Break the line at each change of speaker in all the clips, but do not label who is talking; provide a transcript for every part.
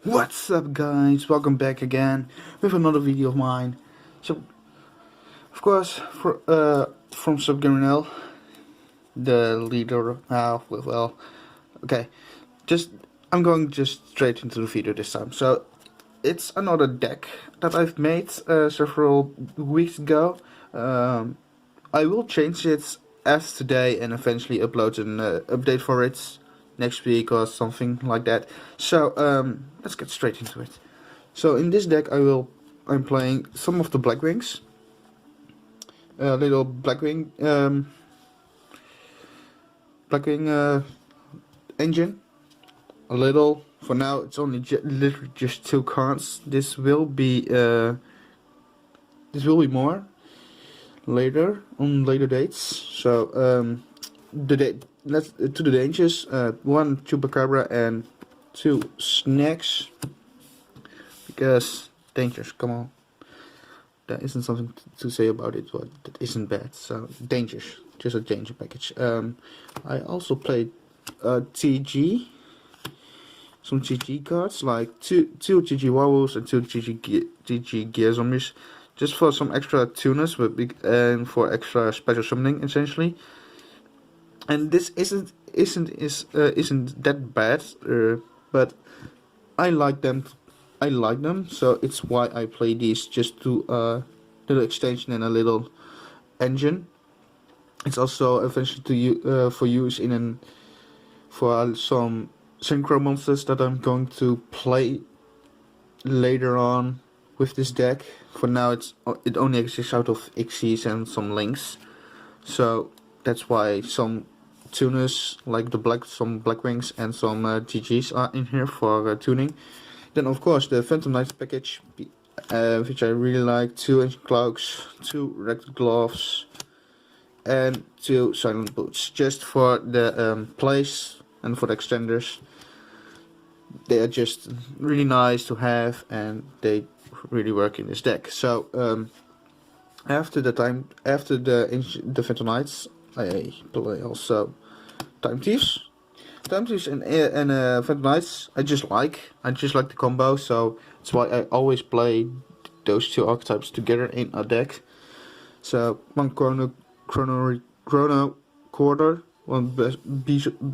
What's up, guys? Welcome back again with another video of mine. So, of course, from SupGamer, the leader. Okay. Just I'm going just straight into the video this time. So, it's another deck that I've made several weeks ago. I will change it as today and eventually upload an update for it next week or something like that. So let's get straight into it. So in this deck I'm playing some of the Blackwings, little Blackwing engine. A little, for now it's only literally just 2 cards. This will be more later on later dates. So let's to the dangers. 1 Chupacabra and 2 snacks. Because dangers, come on. There isn't something to say about it, but that isn't bad. So dangers, just a danger package. I also played TG. Some GG cards, like two GG Warwolves and 2 GG Gear Zombies, just for some extra tuners, and for extra special summoning essentially. And this isn't that bad, but I like them. So it's why I play these, just to little extension and a little engine. It's also eventually for use for some synchro monsters that I'm going to play later on with this deck. For now it only exists out of Ixies and some links, so that's why some tuners like some Blackwings and some GGs are in here for tuning. Then of course the Phantom Knights package, which I really like. 2 ancient cloaks, 2 red gloves, and 2 silent boots, just for the place and for the extenders. They are just really nice to have, and they really work in this deck. So after the Phantom Knights, I play also Time Thieves and Phantom Knights. I just like the combo, so that's why I always play those 2 archetypes together in a deck. So 1 Chrono Quarter, 1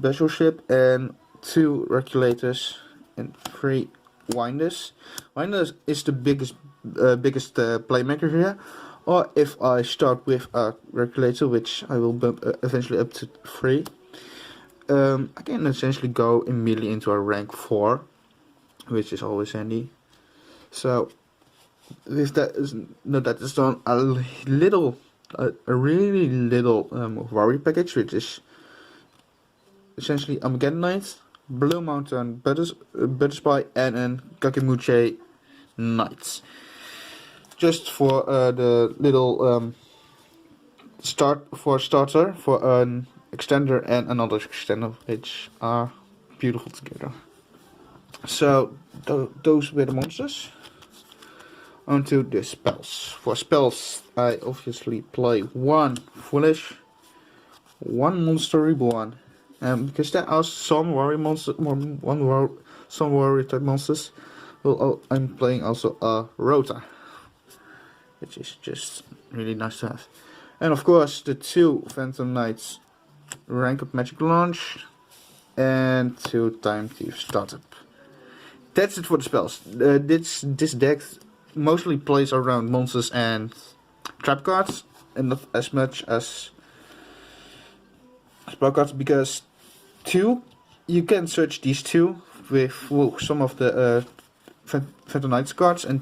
Special Ship, and 2 Regulators, and 3 Winders. Winders is the biggest playmaker here. Or if I start with a Regulator, which I will bump eventually up to 3, I can essentially go immediately into a rank 4, which is always handy. So with that is done, a really little Warrior package, which is essentially Armageddon Knight, Blue Mountain Butterspy, and an Kakemuche Knights. Just for the little starter for an extender and another extender, which are beautiful together. So those were the monsters. Onto the spells. For spells, I obviously play 1 Foolish, 1 Monster Reborn. Because there are some warrior monsters, some warrior type monsters. Well, I'm playing also a Rota, which is just really nice to have. And of course the 2 Phantom Knights rank up magic launch, and 2 Time Thieves startup. That's it for the spells. This deck mostly plays around monsters and trap cards, and not as much as spell cards, because you can search these 2 with some of the Phantom Knights cards, and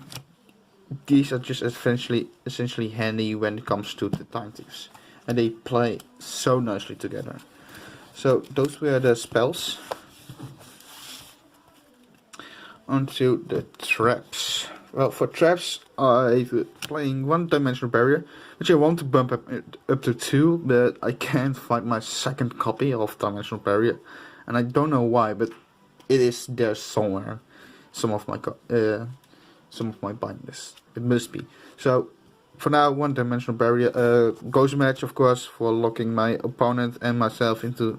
these are just essentially handy when it comes to the Time Thieves, and they play so nicely together. So those were the spells. Onto the traps. Well, for traps, I'm playing 1 Dimensional Barrier, which I want to bump up to 2, but I can't find my second copy of Dimensional Barrier, and I don't know why, but it is there somewhere. Some of my binders. It must be. So for now, 1 Dimensional Barrier. Ghost Match, of course, for locking my opponent and myself into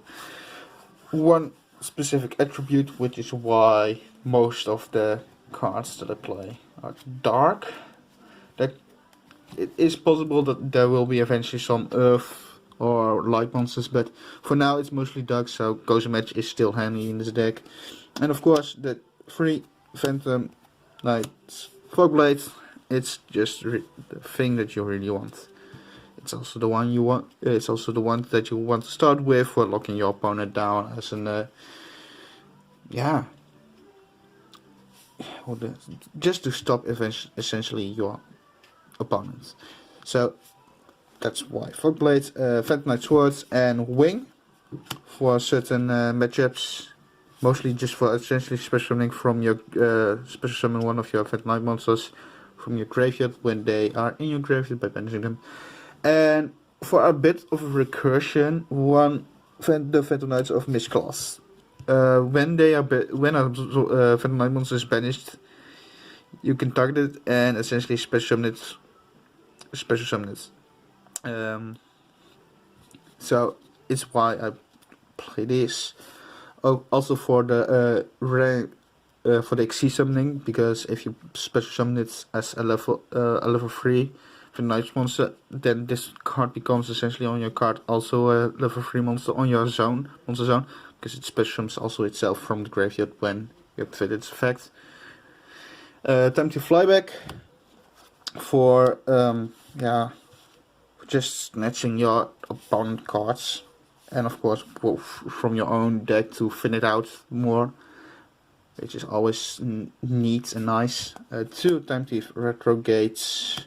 1 specific attribute, which is why most of the cards that I play are dark. That it is possible that there will be eventually some earth or light monsters, but for now it's mostly dark, so Ghost Match is still handy in this deck. And of course the 3 Phantom Knights Fogblade, it's just the thing that you really want. It's also the one you want. It's also the one that you want to start with for locking your opponent down as an yeah, just to stop essentially your opponent. So that's why Fogblade, Phantom Knight Swords, and Wing for certain matchups. Mostly just for essentially special summoning from your special summon one of your Phantom Knight monsters from your graveyard when they are in your graveyard by banishing them. And for a bit of a recursion, the Phantom Knights of Mistclass. When a Phantom Knight monster is banished, you can target it and essentially special summon it. So it's why I play this. Also for the for the XC summoning, because if you special summon it as a level 3 for Knight monster, then this card becomes essentially on your card also a level 3 monster on your monster zone, because it special summons also itself from the graveyard when you activate its effect. Time to fly back for just snatching your opponent cards, and of course from your own deck to thin it out more, which is always neat and nice. 2 Time Thief Retrogates.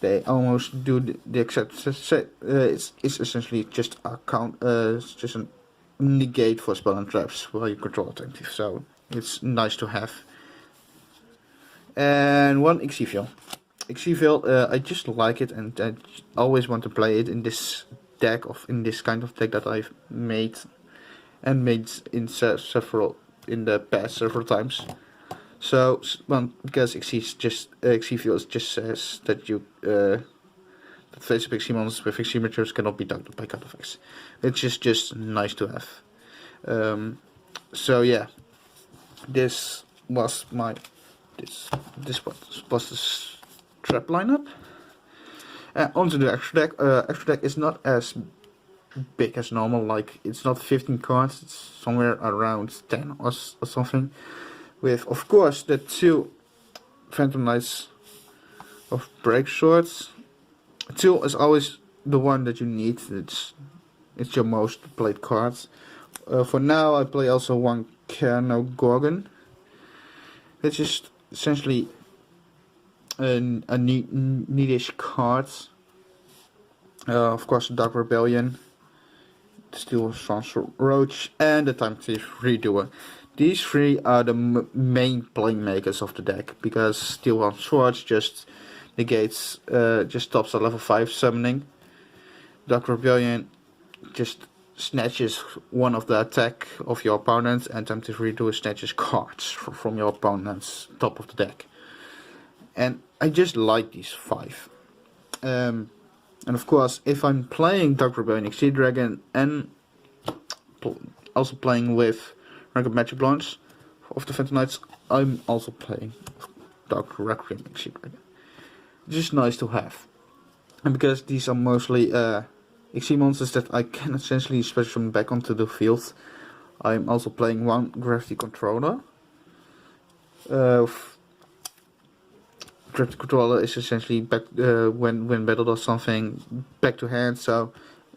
They almost do the exact it's essentially just a it's just a negate for spell and traps while you control a Time Thief, so it's nice to have. And 1 Xyviel. Xyviel, I just like it, and I always want to play it in this deck, in this kind of deck that I've made in the past several times. So because Xyviel just says that you that face-up Xyz monsters with Xyz materials cannot be targeted by card effects. It's just nice to have. So yeah, this was this was the trap lineup. Onto the extra deck. Extra deck is not as big as normal. Like, it's not 15 cards. It's somewhere around 10 or something. With, of course, the 2 Phantom Knights of Break Swords. 2 is always the one that you need. It's your most played cards. For now, I play also 1 Carno Gorgon, which is essentially a neatish card. Of course, Dark Rebellion, Steel Strong Roach, and the Time Thief Redoer. These 3 are the main playmakers of the deck, because Steel Swords just negates, just stops a level 5 summoning. Dark Rebellion just snatches one of the attack of your opponent, and Time Thief Redoer snatches cards from your opponent's top of the deck. And I just like these 5. And of course, if I'm playing Dark Rebellion Exceed Dragon and also playing with Ranked Magic Launch of the Phantom Knights, I'm also playing Dark Requiem Exceed Dragon. Just nice to have. And because these are mostly XC monsters that I can essentially special summon back onto the field, I'm also playing 1 Gravity Controller. Gravity Controller is essentially back when battled or something, back to hand, so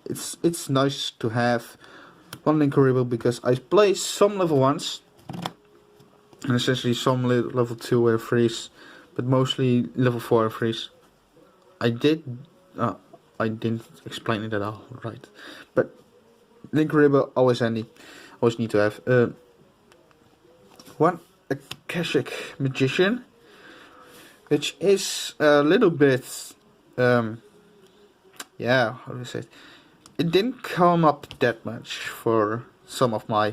it's nice to have. 1 Linkurible, because I play some level 1s and essentially some level 2 and 3s, but mostly level 4 and 3s. I didn't explain it at all right, but Linkurible always handy, always need to have. 1 Akashic Magician, which is a little bit, how do I say it? It didn't come up that much for some of my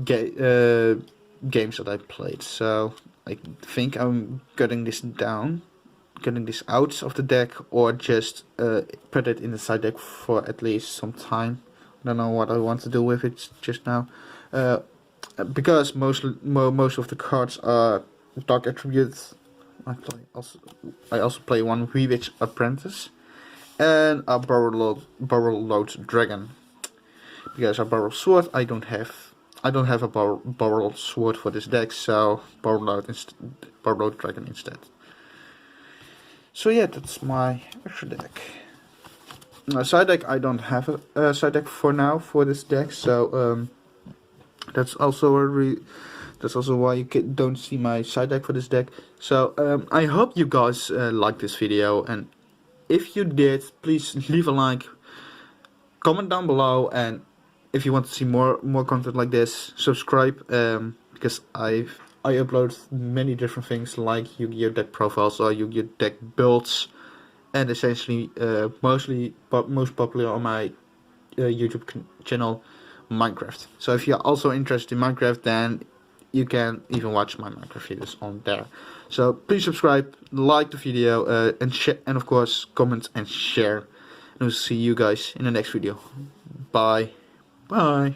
games that I played, so I think I'm getting this out of the deck, or just put it in the side deck for at least some time don't know what I want to do with it just now. Because most of the cards are dog attributes. I also play one Witch Apprentice and a barrel load dragon. Because a barrel sword I don't have a barrel sword for this deck, so barrel load dragon instead. So yeah, that's my extra deck. Side deck, I don't have a side deck for now for this deck, so that's also why you don't see my side deck for this deck. So I hope you guys liked this video, and if you did, please leave a like, comment down below, and if you want to see more content like this, subscribe, because I upload many different things like Yu-Gi-Oh deck profiles or Yu-Gi-Oh deck builds, and essentially most popular on my YouTube channel, Minecraft. So if you're also interested in Minecraft, then you can even watch my Minecraft videos on there. So please subscribe, like the video, and of course comment and share. And we'll see you guys in the next video. Bye. Bye.